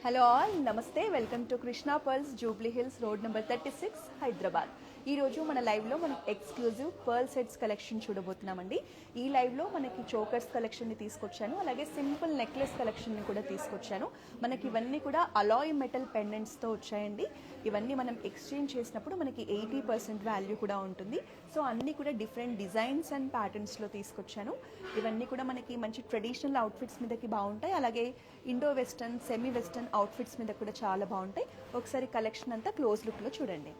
Hello all, నమస్తే. Welcome to Krishna pearls, Jubilee hills, road number 36, Hyderabad. ఈరోజు మన లైవ్లో మనం ఎక్స్క్లూజివ్ పర్ల్ సెట్స్ కలెక్షన్ చూడబోతున్నామండి. ఈ లైవ్లో మనకి చోకర్స్ కలెక్షన్ని తీసుకొచ్చాను, అలాగే సింపుల్ నెక్లెస్ కలెక్షన్ని కూడా తీసుకొచ్చాను. మనకి ఇవన్నీ కూడా అలాయ్ మెటల్ పెండెంట్స్తో వచ్చాయండి. ఇవన్నీ మనం ఎక్స్చేంజ్ చేసినప్పుడు మనకి 80% వాల్యూ కూడా ఉంటుంది. సో అన్నీ కూడా డిఫరెంట్ డిజైన్స్ అండ్ ప్యాటర్న్స్లో తీసుకొచ్చాను. ఇవన్నీ కూడా మనకి మంచి ట్రెడిషనల్ అవుట్ఫిట్స్ మీదకి బాగుంటాయి, అలాగే Indo western, semi western outfits మీద కూడా చాలా బాగుంటాయి. ఒకసారి కలెక్షన్ అంతా క్లోజ్ లుక్లో చూడండి.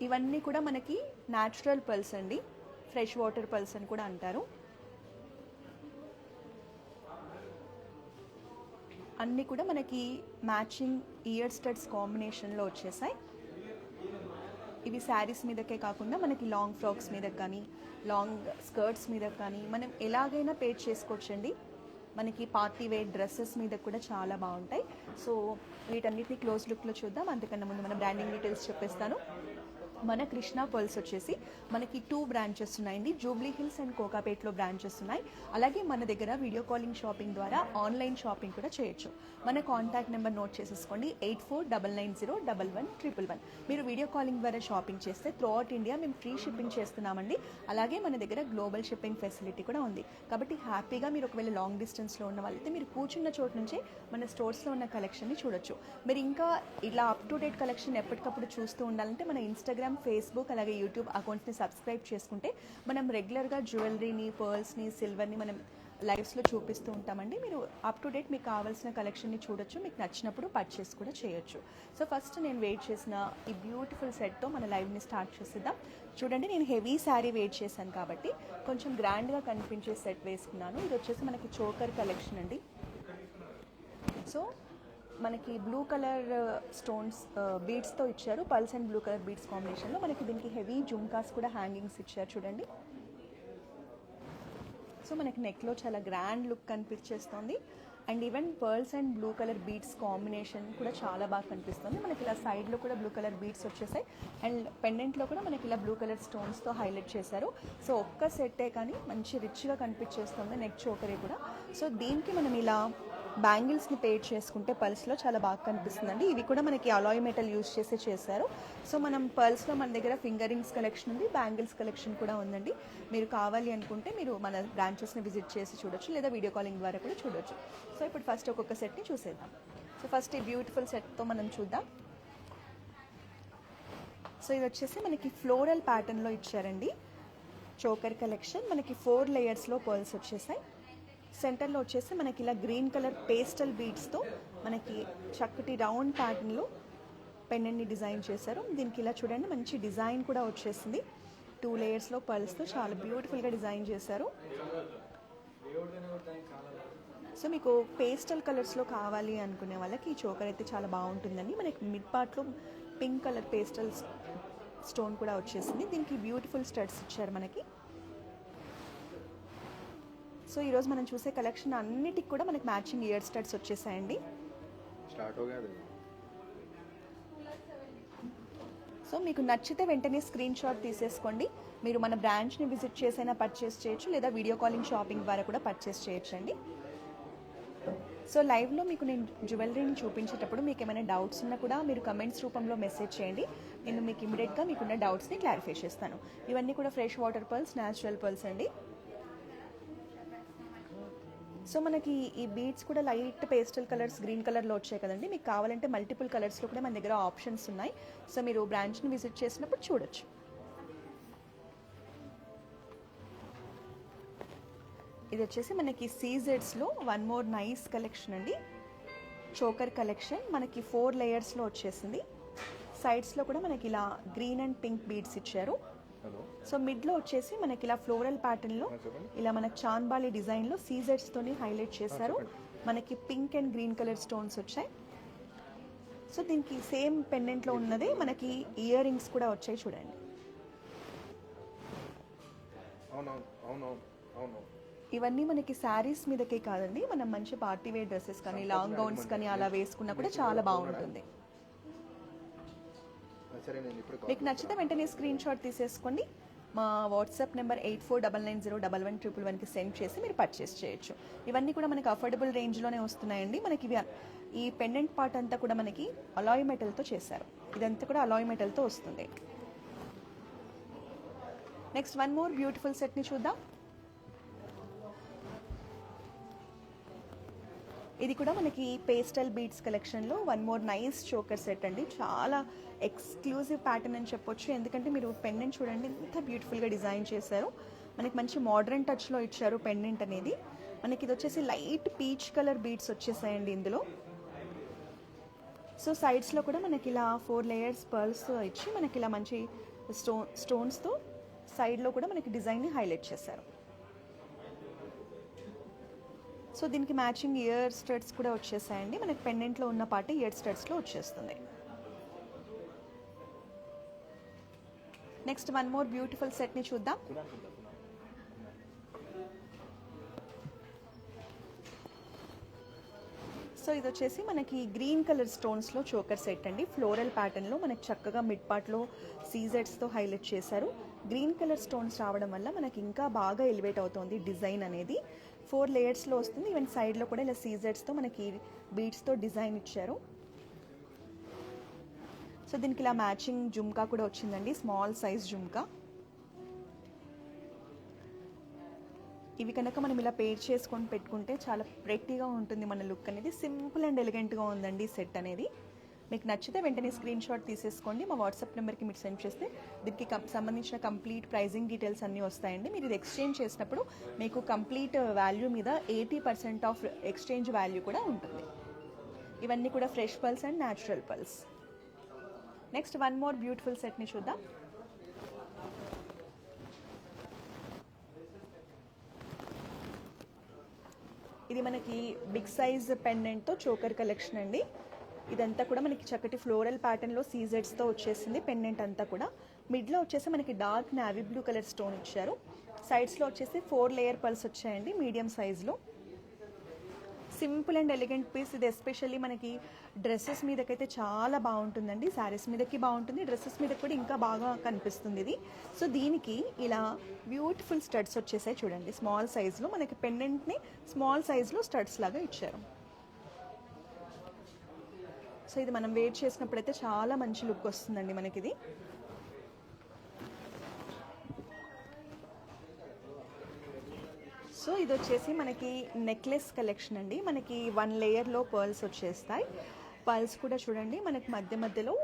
ఇవన్నీ కూడా మనకి న్యాచురల్ పర్ల్స్ అండి, ఫ్రెష్ వాటర్ పర్ల్స్ అని కూడా అంటారు. అన్నీ కూడా మనకి మ్యాచింగ్ ఇయర్ స్టడ్స్ కాంబినేషన్లో వచ్చేసాయి. ఇవి శారీస్ మీదకే కాకుండా మనకి లాంగ్ ఫ్రాక్స్ మీద కానీ, లాంగ్ స్కర్ట్స్ మీద కానీ మనం ఎలాగైనా పేర్ చేసుకోవచ్చండి. మనకి పార్టీ వేర్ డ్రెస్సెస్ మీద కూడా చాలా బాగుంటాయి. సో వీటన్నిటిని క్లోజ్ లుక్లో చూద్దాం. అంతకన్నా ముందు మన బ్రాండింగ్ డీటెయిల్స్ చెప్పేస్తాను. మన కృష్ణా పర్ల్స్ వచ్చేసి మనకి 2 బ్రాంచెస్ ఉన్నాయండి. జూబ్లీ హిల్స్ అండ్ కోకాపేట్లో బ్రాంచెస్ ఉన్నాయి. అలాగే మన దగ్గర వీడియో కాలింగ్ షాపింగ్ ద్వారా ఆన్లైన్ షాపింగ్ కూడా చేయొచ్చు. మన కాంటాక్ట్ నెంబర్ నోట్ చేసేసుకోండి, 8499011111. మీరు వీడియో కాలింగ్ ద్వారా షాపింగ్ చేస్తే త్రూ అవుట్ ఇండియా మేము ఫ్రీ షిప్పింగ్ చేస్తున్నామండి. అలాగే మన దగ్గర గ్లోబల్ షిప్పింగ్ ఫెసిలిటీ కూడా ఉంది. కాబట్టి హ్యాపీగా మీరు ఒకవేళ లాంగ్ డిస్టెన్స్లో ఉన్న వాళ్ళైతే మీరు కూర్చున్న చోటు నుంచే మన స్టోర్స్లో ఉన్న కలెక్షన్ని చూడొచ్చు. మీరు ఇంకా ఇలా అప్ టు డేట్ కలెక్షన్ ఎప్పటికప్పుడు చూస్తూ ఉండాలంటే మన ఇన్స్టాగ్రామ్, ఫేస్బుక్, అలాగే యూట్యూబ్ అకౌంట్స్ని సబ్స్క్రైబ్ చేసుకుంటే మనం రెగ్యులర్గా జ్యువెలరీని, పర్ల్స్ని, సిల్వర్ని మనం లైవ్స్లో చూపిస్తూ ఉంటామండి. మీరు అప్ టు డేట్ మీకు కావాల్సిన కలెక్షన్ని చూడొచ్చు, మీకు నచ్చినప్పుడు పర్చేస్ కూడా చేయొచ్చు. సో ఫస్ట్ నేను వెయిట్ చేసిన ఈ బ్యూటిఫుల్ సెట్తో మన లైవ్ని స్టార్ట్ చేసేద్దాం. చూడండి, నేను హెవీ శారీ వెయిట్ చేశాను కాబట్టి కొంచెం గ్రాండ్గా కనిపించే సెట్ వేసుకున్నాను. ఇది వచ్చేసి మనకి చోకర్ కలెక్షన్ అండి. సో మనకి బ్లూ కలర్ స్టోన్స్ బీడ్స్తో ఇచ్చారు, pulse and blue colour beads కాంబినేషన్లో. మనకి దీనికి హెవీ జుమ్కాస్ కూడా హ్యాంగింగ్స్ ఇచ్చారు చూడండి. సో మనకి నెక్లో చాలా గ్రాండ్ లుక్ కనిపించేస్తుంది. And even pearls and blue colour beads combination కూడా చాలా బాగా కనిపిస్తుంది. మనకి ఇలా సైడ్లో కూడా బ్లూ కలర్ బీడ్స్ వచ్చేసాయి. అండ్ పెండెంట్లో కూడా మనకి ఇలా బ్లూ కలర్ స్టోన్స్తో హైలైట్ చేశారు. సో ఒక్క సెట్టే కానీ మంచి రిచ్గా కనిపించేస్తుంది నెక్ చోకరే కూడా. సో దీనికి మనం ఇలా బ్యాంగిల్స్ని పేర్ చేసుకుంటే పర్ల్స్లో చాలా బాగా కనిపిస్తుందండి. ఇవి కూడా మనకి అలాయ్ మెటల్ యూజ్ చేసి చేశారు. సో మనం పర్ల్స్లో మన దగ్గర ఫింగర్ రింగ్స్ కలెక్షన్ ఉంది, బ్యాంగిల్స్ కలెక్షన్ కూడా ఉందండి. మీరు కావాలి అనుకుంటే మీరు మన బ్రాంచెస్ని విజిట్ చేసి చూడొచ్చు, లేదా వీడియో కాలింగ్ ద్వారా కూడా చూడొచ్చు. సో ఇప్పుడు ఫస్ట్ ఒక్కొక్క సెట్ని చూసేద్దాం. సో ఫస్ట్ ఈ బ్యూటిఫుల్ సెట్తో మనం చూద్దాం. సో ఇది వచ్చేసి మనకి ఫ్లోరల్ ప్యాటర్న్లో ఇచ్చారండి చోకర్ కలెక్షన్. మనకి 4 లేయర్స్లో పర్ల్స్ వచ్చేసాయి. సెంటర్లో వచ్చేసి మనకి ఇలా గ్రీన్ కలర్ పేస్టల్ బీడ్స్తో మనకి చక్కటి రౌండ్ ప్యాటర్న్లో పెండెంట్ని డిజైన్ చేశారు. దీనికి ఇలా చూడండి మంచి డిజైన్ కూడా వచ్చేసింది. 2 లేయర్స్లో పర్ల్స్తో చాలా బ్యూటిఫుల్గా డిజైన్ చేశారు. సో మీకు పేస్టల్ కలర్స్లో కావాలి అనుకునే వాళ్ళకి ఈ చోకర్ అయితే చాలా బాగుంటుందండి. మనకి మిడ్ పార్ట్లో పింక్ కలర్ పేస్టల్ స్టోన్ కూడా వచ్చేసింది. దీనికి బ్యూటిఫుల్ స్టడ్స్ ఇచ్చారు మనకి. సో ఈరోజు మనం చూసే కలెక్షన్ అన్నిటికి కూడా మనకి మ్యాచింగ్ ఇయర్ స్టడ్స్ వచ్చేసాయండి. సో మీకు నచ్చితే వెంటనే స్క్రీన్ షాట్ తీసేసుకోండి. మీరు మన బ్రాంచ్ని విజిట్ చేసైనా పర్చేస్ చేయొచ్చు, లేదా వీడియో కాలింగ్ షాపింగ్ ద్వారా కూడా పర్చేస్ చేయొచ్చండి. సో లైవ్లో మీకు నేను జ్యువెలరీని చూపించేటప్పుడు మీకు ఏమైనా డౌట్స్ ఉన్నా కూడా మీరు కమెంట్స్ రూపంలో మెసేజ్ చేయండి. నేను మీకు ఇమీడియట్గా మీకున్న డౌట్స్ని క్లారిఫై చేస్తాను. ఇవన్నీ కూడా fresh water pearls, natural pearls అండి. సో మనకి ఈ బీడ్స్ కూడా లైట్ పేస్టల్ కలర్స్, గ్రీన్ కలర్లో వచ్చాయి కదండి. మీకు కావాలంటే మల్టిపుల్ కలర్స్లో కూడా మన దగ్గర ఆప్షన్స్ ఉన్నాయి. సో మీరు బ్రాంచ్ని విజిట్ చేసినప్పుడు చూడొచ్చు. ఇది వచ్చేసి మనకి సీజెడ్స్లో వన్ మోర్ నైస్ కలెక్షన్ అండి. చోకర్ కలెక్షన్ మనకి 4 లేయర్స్లో వచ్చేసింది. సైడ్స్లో కూడా మనకి ఇలా గ్రీన్ అండ్ పింక్ బీడ్స్ ఇచ్చారు. సో మిడ్లో వచ్చేసి మనకి ఇలా ఫ్లోరల్ ప్యాటర్న్లో ఇలా మనకి చాన్బాలి డిజైన్లో సీజెడ్స్తోని హైలైట్ చేశారు. మనకి pink and green colour stones వచ్చాయి. సో దీనికి సేమ్ పెండెంట్లో ఉన్నదే మనకి ఇయర్ రింగ్స్ కూడా వచ్చాయి చూడండి. ఇవన్నీ మనకి శారీస్ మీదకే కాదండి, మనం మంచి పార్టీ వేర్ డ్రెస్సెస్ కానీ, లాంగ్ గౌన్స్ కానీ అలా వేసుకున్నా కూడా చాలా బాగుంటుంది. మీకు నచ్చితే వెంటనే స్క్రీన్ షాట్ తీసేసుకోండి. మా వాట్సాప్ నెంబర్ 8499011111కి సెండ్ చేసి మీరు పర్చేస్ చేయొచ్చు. ఇవన్నీ కూడా మనకి అఫోర్డబుల్ రేంజ్లోనే వస్తున్నాయండి. మనకి ఈ పెండెంట్ పార్ట్ అంతా కూడా మనకి అలాయ్ మెటల్తో చేశారు. ఇదంతా కూడా అలాయ్ మెటల్తో వస్తుంది. నెక్స్ట్ వన్ మోర్ బ్యూటిఫుల్ సెట్ని చూద్దాం. ఇది కూడా మనకి పేస్టల్ బీడ్స్ కలెక్షన్లో one more nice choker set అండి. చాలా ఎక్స్క్లూజివ్ ప్యాటర్న్ అని చెప్పొచ్చు. ఎందుకంటే మీరు పెండెంట్ చూడండి ఎంత బ్యూటిఫుల్గా డిజైన్ చేశారు. మనకి మంచి మోడర్న్ టచ్లో ఇచ్చారు పెండెంట్ అనేది. మనకి ఇది వచ్చేసి లైట్ పీచ్ కలర్ బీడ్స్ వచ్చేసాయండి ఇందులో. సో సైడ్స్లో కూడా మనకి ఇలా 4 లేయర్స్ పర్ల్స్ ఇచ్చి మనకి ఇలా మంచి స్టోన్స్తో సైడ్లో కూడా మనకి డిజైన్ని హైలైట్ చేశారు. సో దీనికి మ్యాచింగ్ ఇయర్ స్టడ్స్ కూడా వచ్చేసాయండి. మనకి పెండెంట్లో ఉన్న పార్ట్ ఇయర్ స్టడ్స్లో వచ్చేస్తుంది. నెక్స్ట్ వన్ మోర్ బ్యూటిఫుల్ సెట్ని చూద్దాం. సో ఇది వచ్చేసి మనకి గ్రీన్ కలర్ స్టోన్స్లో చోకర్ సెట్ అండి. ఫ్లోరల్ ప్యాటర్న్లో మనకి చక్కగా మిడ్ పార్ట్లో సీజెడ్స్తో హైలైట్ చేశారు. గ్రీన్ కలర్ స్టోన్స్ రావడం వల్ల మనకి ఇంకా బాగా ఎలివేట్ అవుతుంది డిజైన్ అనేది. 4 లేయర్స్లో వస్తుంది. ఈవెన్ సైడ్లో కూడా ఇలా సీజెడ్స్తో మనకి బీడ్స్తో డిజైన్ ఇచ్చారు. సో దీనికి ఇలా మ్యాచింగ్ జుమ్కా కూడా వచ్చిందండి, స్మాల్ సైజ్ జుమ్కా. ఇవి కనుక మనం ఇలా పేర్ చేసుకొని పెట్టుకుంటే చాలా ప్రెట్టీగా ఉంటుంది మన లుక్ అనేది. సింపుల్ అండ్ ఎలిగెంట్గా ఉందండి సెట్ అనేది. మీకు నచ్చితే వెంటనే స్క్రీన్ షాట్ తీసేసుకోండి. మా వాట్సాప్ నెంబర్కి మీరు సెండ్ చేస్తే దీనికి సంబంధించిన కంప్లీట్ ప్రైజింగ్ డీటెయిల్స్ అన్నీ వస్తాయండి. మీరు ఇది ఎక్స్చేంజ్ చేసినప్పుడు మీకు కంప్లీట్ వాల్యూ మీద 80% ఆఫ్ ఎక్స్చేంజ్ వాల్యూ కూడా ఉంటుంది. ఇవన్నీ కూడా fresh pulse and natural pulse. Next one more beautiful సెట్ని చూద్దాం. ఇది మనకి బిగ్ సైజ్ పెండెంట్తో చోకర్ కలెక్షన్ అండి. ఇదంతా కూడా మనకి చక్కటి ఫ్లోరల్ ప్యాటర్న్లో సీజెడ్స్తో వచ్చేసింది పెండెంట్ అంతా కూడా. మిడ్లో వచ్చేసి మనకి dark navy blue colour stone ఇచ్చారు. సైడ్స్లో వచ్చేసి 4 లేయర్ పల్స్ వచ్చాయండి మీడియం సైజ్లో. సింపుల్ అండ్ ఎలిగెంట్ పీస్ ఇది. ఎస్పెషల్లీ మనకి డ్రెస్సెస్ మీదకైతే చాలా బాగుంటుందండి. శారీస్ మీదకి బాగుంటుంది, డ్రెస్సెస్ మీద కూడా ఇంకా బాగా కనిపిస్తుంది ఇది. సో దీనికి ఇలా బ్యూటిఫుల్ స్టడ్స్ వచ్చేసాయి చూడండి. స్మాల్ సైజ్లో మనకి పెండెంట్ని స్మాల్ సైజ్లో స్టడ్స్ లాగా ఇచ్చారు. సో ఇది మనం వేర్ చేసినప్పుడైతే చాలా మంచి లుక్ వస్తుందండి మనకి ఇది. సో ఇది వచ్చేసి మనకి నెక్లెస్ కలెక్షన్ అండి. మనకి 1 లేయర్లో పర్ల్స్ వచ్చేస్తాయి. పర్ల్స్ కూడా చూడండి మనకి మధ్య మధ్యలో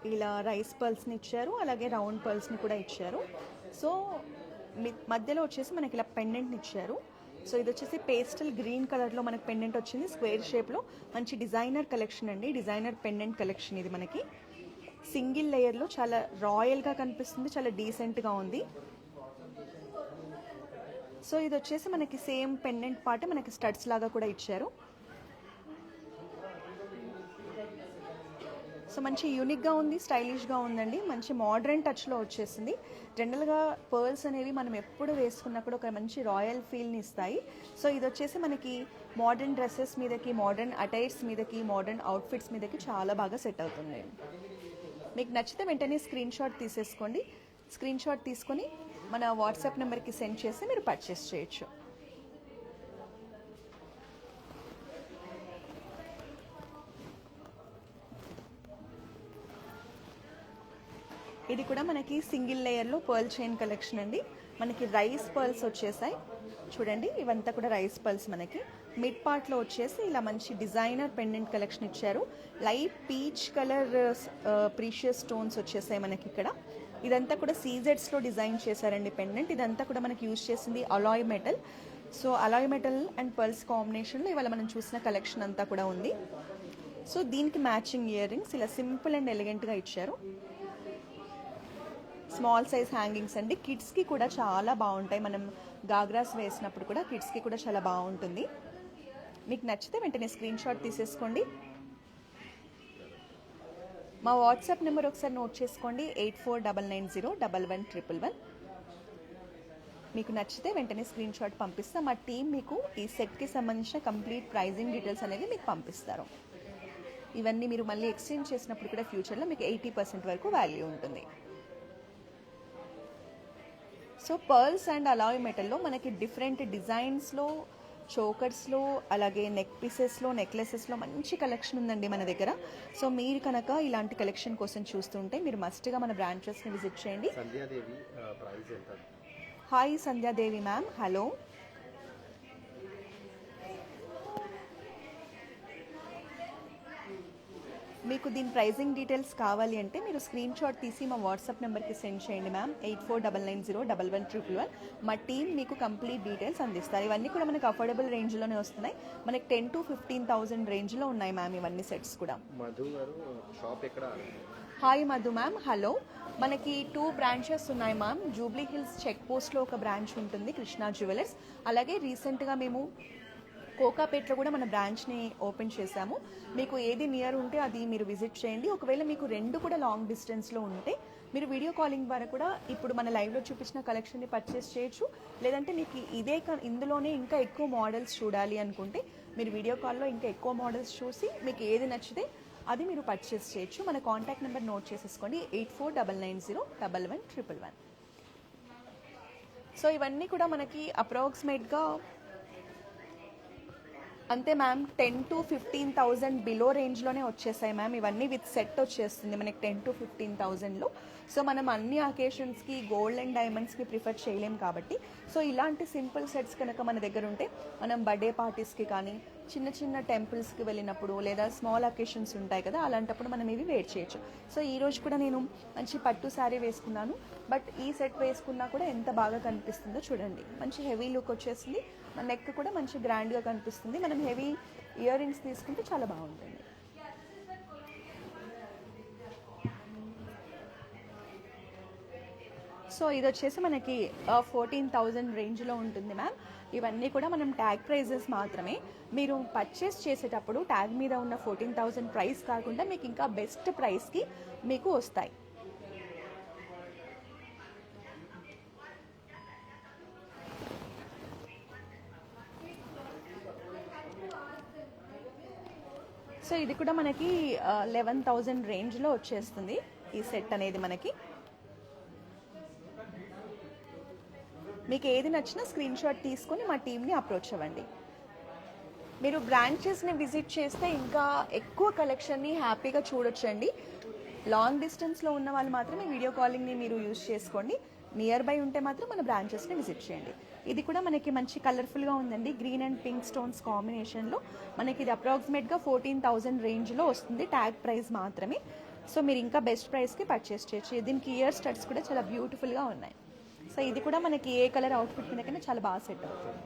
ఇలా రైస్ పర్ల్స్ని ఇచ్చారు, అలాగే రౌండ్ పర్ల్స్ని కూడా ఇచ్చారు. సో మధ్యలో వచ్చేసి మనకి ఇలా పెండెంట్ని ఇచ్చారు. సో ఇది వచ్చేసి పేస్టల్ గ్రీన్ కలర్లో మనకి పెండెంట్ వచ్చింది, స్క్వేర్ షేప్లో. మంచి డిజైనర్ కలెక్షన్ అండి, డిజైనర్ పెండెంట్ కలెక్షన్ ఇది. మనకి సింగిల్ లేయర్లో చాలా రాయల్గా కనిపిస్తుంది, చాలా డీసెంట్గా ఉంది. సో ఇది వచ్చేసి మనకి సేమ్ పెండెంట్ పార్ట్ మనకి స్టడ్స్ లాగా కూడా ఇచ్చారు. సో మంచి యూనిక్గా ఉంది, స్టైలిష్గా ఉందండి. మంచి మోడర్న్ టచ్లో వచ్చేసింది. జనరల్గా పర్ల్స్ అనేవి మనం ఎప్పుడు వేసుకున్నప్పుడు ఒక మంచి రాయల్ ఫీల్ని ఇస్తాయి. సో ఇది వచ్చేసి మనకి మోడర్న్ డ్రెస్సెస్ మీదకి, మోడర్న్ అటైర్స్ మీదకి, మోడర్న్ అవుట్ఫిట్స్ మీదకి చాలా బాగా సెట్ అవుతుంది. మీకు నచ్చితే వెంటనే స్క్రీన్ షాట్ తీసేసుకోండి. స్క్రీన్ షాట్ తీసుకొని మన వాట్సాప్ నెంబర్కి సెండ్ చేసి మీరు పర్చేస్ చేయొచ్చు. ఇది కూడా మనకి సింగిల్ లేయర్లో పర్ల్ చైన్ కలెక్షన్ అండి. మనకి రైస్ పర్ల్స్ వచ్చేసాయి చూడండి. ఇవంతా కూడా రైస్ పర్ల్స్. మనకి మిడ్ పార్ట్లో వచ్చేసి ఇలా మంచి డిజైనర్ పెండెంట్ కలెక్షన్ ఇచ్చారు. Light peach colour precious stones వచ్చేసాయి మనకి ఇక్కడ. ఇదంతా కూడా సీజెడ్స్లో డిజైన్ చేశారండి పెండెంట్. ఇదంతా కూడా మనకి యూజ్ చేసింది Alai metal. So Alai metal and pearls కాంబినేషన్లో ఇవాళ మనం చూసిన కలెక్షన్ అంతా కూడా ఉంది. సో దీనికి మ్యాచింగ్ ఇయర్ రింగ్స్ ఇలా సింపుల్ అండ్ ఎలిగెంట్గా ఇచ్చారు. స్మాల్ సైజ్ హ్యాంగింగ్స్ అండి. కిడ్స్కి కూడా చాలా బాగుంటాయి. మనం గాగ్రాస్ వేసినప్పుడు కూడా కిడ్స్కి కూడా చాలా బాగుంటుంది. మీకు నచ్చితే వెంటనే స్క్రీన్ షాట్ తీసేసుకోండి. మా వాట్సాప్ నెంబర్ ఒకసారి నోట్ చేసుకోండి, 8499011111. మీకు నచ్చితే వెంటనే స్క్రీన్ షాట్ పంపిస్తాం. మా టీం మీకు ఈ సెట్కి సంబంధించిన కంప్లీట్ ప్రైజింగ్ డీటెయిల్స్ అనేది మీకు పంపిస్తారు. ఇవన్నీ మీరు మళ్ళీ ఎక్స్చేంజ్ చేసినప్పుడు కూడా ఫ్యూచర్లో మీకు 80% వరకు వాల్యూ ఉంటుంది. సో పర్ల్స్ అండ్ అలాయ్ మెటల్లో మనకి డిఫరెంట్ డిజైన్స్లో, చోకర్స్లో, అలాగే నెక్ పీసెస్లో, నెక్లెసెస్లో మంచి కలెక్షన్ ఉందండి మన దగ్గర. సో మీరు కనుక ఇలాంటి కలెక్షన్ కోసం చూస్తుంటే మీరు మస్ట్గా మన బ్రాంచెస్ని విజిట్ చేయండి. సంధ్యాదేవి ప్రైస్ ఎంత? Hi Sandhya Devi ma'am, hello. మీకు దీని ప్రైజింగ్ డీటెయిల్స్ కావాలి అంటే మీరు స్క్రీన్ షాట్ తీసి మా వాట్సాప్ నెంబర్కి సెండ్ చేయండి మ్యామ్, 8499011111. మా టీం మీకు కంప్లీట్ డీటెయిల్స్ అందిస్తారు. ఇవన్నీ కూడా మనకు అఫోర్డబుల్ రేంజ్లోనే వస్తున్నాయి. మనకి 10,000 to 15,000 రేంజ్లో ఉన్నాయి మ్యామ్ ఇవన్నీ సెట్స్ కూడా. మధు గారు షాప్ ఎక్కడ? Hi Madhu ma'am, hello. మనకి 2 బ్రాంచెస్ ఉన్నాయి మ్యామ్. జూబ్లీ హిల్స్ చెక్ పోస్ట్లో ఒక బ్రాంచ్ ఉంటుంది, కృష్ణా జ్యువెలర్స్. అలాగే రీసెంట్గా మేము కోకాపేట్లో కూడా మన బ్రాంచ్ని ఓపెన్ చేశాము. మీకు ఏది నియర్ ఉంటే అది మీరు విజిట్ చేయండి. ఒకవేళ మీకు రెండు కూడా లాంగ్ డిస్టెన్స్లో ఉంటే మీరు వీడియో కాలింగ్ ద్వారా కూడా ఇప్పుడు మన లైవ్లో చూపించిన కలెక్షన్ని పర్చేస్ చేయొచ్చు. లేదంటే మీకు ఇందులోనే ఇంకా ఎక్కువ మోడల్స్ చూడాలి అనుకుంటే మీరు వీడియో కాల్లో ఇంకా ఎక్కువ మోడల్స్ చూసి మీకు ఏది నచ్చితే అది మీరు పర్చేస్ చేయొచ్చు. మన కాంటాక్ట్ నెంబర్ నోట్ చేసేసుకోండి, 8499011111. సో ఇవన్నీ కూడా మనకి అప్రాక్సిమేట్గా అంతే మ్యామ్, 10,000 to 15,000 బిలో రేంజ్లోనే వచ్చేసాయి మ్యామ్. ఇవన్నీ విత్ సెట్ వచ్చేస్తుంది మనకి 10,000 to 15,000లో. సో మనం అన్ని అకేషన్స్కి గోల్డ్ అండ్ డైమండ్స్కి ప్రిఫర్ చేయలేం కాబట్టి సో ఇలాంటి సింపుల్ సెట్స్ కనుక మన దగ్గర ఉంటే మనం బర్త్డే పార్టీస్కి కానీ, చిన్న చిన్న టెంపుల్స్కి వెళ్ళినప్పుడు, లేదా స్మాల్ అకేషన్స్ ఉంటాయి కదా, అలాంటప్పుడు మనం ఇవి వేర్ చేయొచ్చు. సో ఈరోజు కూడా నేను మంచి పట్టు శారీ వేసుకున్నాను. బట్ ఈ సెట్ వేసుకున్నా కూడా ఎంత బాగా కనిపిస్తుందో చూడండి. మంచి హెవీ లుక్ వచ్చేసింది. మన నెక్ కూడా మంచి గ్రాండ్గా కనిపిస్తుంది. మనం హెవీ ఇయర్ రింగ్స్ తీసుకుంటే చాలా బాగుంటుంది. సో ఇది వచ్చేసి మనకి 14,000 రేంజ్లో ఉంటుంది మ్యామ్. ఇవన్నీ కూడా మనం ట్యాగ్ ప్రైజెస్ మాత్రమే. మీరు పర్చేస్ చేసేటప్పుడు ట్యాగ్ మీద ఉన్న 14,000 ప్రైస్ కాకుండా మీకు ఇంకా బెస్ట్ ప్రైస్కి మీకు వస్తాయి. సో ఇది కూడా మనకి 11,000 రేంజ్లో వచ్చేస్తుంది ఈ సెట్ అనేది మనకి. మీకు ఏది నచ్చినా స్క్రీన్ షాట్ తీసుకొని మా టీమ్ని అప్రోచ్ అవ్వండి. మీరు బ్రాంచెస్ని విజిట్ చేస్తే ఇంకా ఎక్కువ కలెక్షన్ని హ్యాపీగా చూడొచ్చండి. లాంగ్ డిస్టెన్స్లో ఉన్న వాళ్ళు మాత్రమే వీడియో కాలింగ్ని మీరు యూజ్ చేసుకోండి. నియర్ బై ఉంటే మాత్రం మన బ్రాంచెస్ని విజిట్ చేయండి. ఇది కూడా మనకి మంచి కలర్ఫుల్గా ఉందండి, గ్రీన్ అండ్ పింక్ స్టోన్స్ కాంబినేషన్లో. మనకి ఇది అప్రాక్సిమేట్గా 14,000 రేంజ్లో వస్తుంది, ట్యాగ్ ప్రైస్ మాత్రమే. సో మీరు ఇంకా బెస్ట్ ప్రైస్కి పర్చేస్ చేయొచ్చు. దీనికి ఇయర్ స్టడ్స్ కూడా చాలా బ్యూటిఫుల్గా ఉన్నాయి. సో ఇది కూడా మనకి ఏ కలర్ అవుట్ఫిట్ మీదకైనా చాలా బాగా సెట్ అవుతుంది.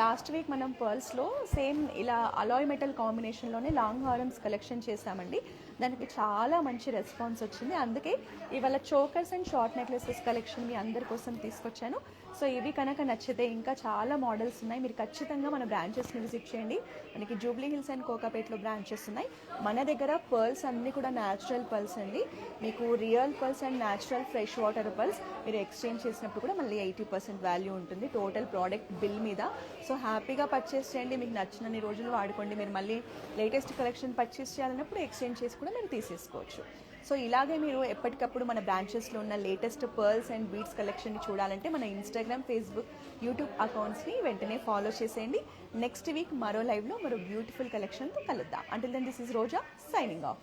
లాస్ట్ వీక్ మనం పర్ల్స్లో సేమ్ ఇలా అలాయ్ మెటల్ కాంబినేషన్లోనే లాంగ్ హారమ్స్ కలెక్షన్ చేశామండి. దానికి చాలా మంచి రెస్పాన్స్ వచ్చింది. అందుకే ఇవాళ chokers and short necklaces collection మీ అందరి కోసం తీసుకొచ్చాను. సో ఇవి కనుక నచ్చితే ఇంకా చాలా మోడల్స్ ఉన్నాయి. మీరు ఖచ్చితంగా మన బ్రాంచెస్ని విజిట్ చేయండి. మనకి జూబ్లీ హిల్స్ అండ్ కోకాపేట్లో బ్రాంచెస్ ఉన్నాయి. మన దగ్గర పర్ల్స్ అన్నీ కూడా న్యాచురల్ పర్ల్స్ అండి. మీకు real pearls and natural fresh water pearls మీరు ఎక్స్చేంజ్ చేసినప్పుడు కూడా మళ్ళీ 80% వాల్యూ ఉంటుంది టోటల్ ప్రోడక్ట్ బిల్ మీద. సో హ్యాపీగా పర్చేస్ చేయండి. మీకు నచ్చినన్ని రోజులు వాడుకోండి. మీరు మళ్ళీ లేటెస్ట్ కలెక్షన్ పర్చేస్ చేయాలన్నప్పుడు ఎక్స్చేంజ్ చేసి కూడా మీరు తీసేసుకోవచ్చు. సో ఇలాగే మీరు ఎప్పటికప్పుడు మన బ్రాంచెస్లో ఉన్న లేటెస్ట్ పర్ల్స్ అండ్ బీడ్స్ కలెక్షన్ని చూడాలంటే మన ఇన్స్టాగ్రామ్, ఫేస్బుక్, యూట్యూబ్ అకౌంట్స్ని వెంటనే ఫాలో చేసేయండి. నెక్స్ట్ వీక్ మరో లైవ్లో మరో బ్యూటిఫుల్ కలెక్షన్తో కలుద్దాం. Until then this is Roja signing of.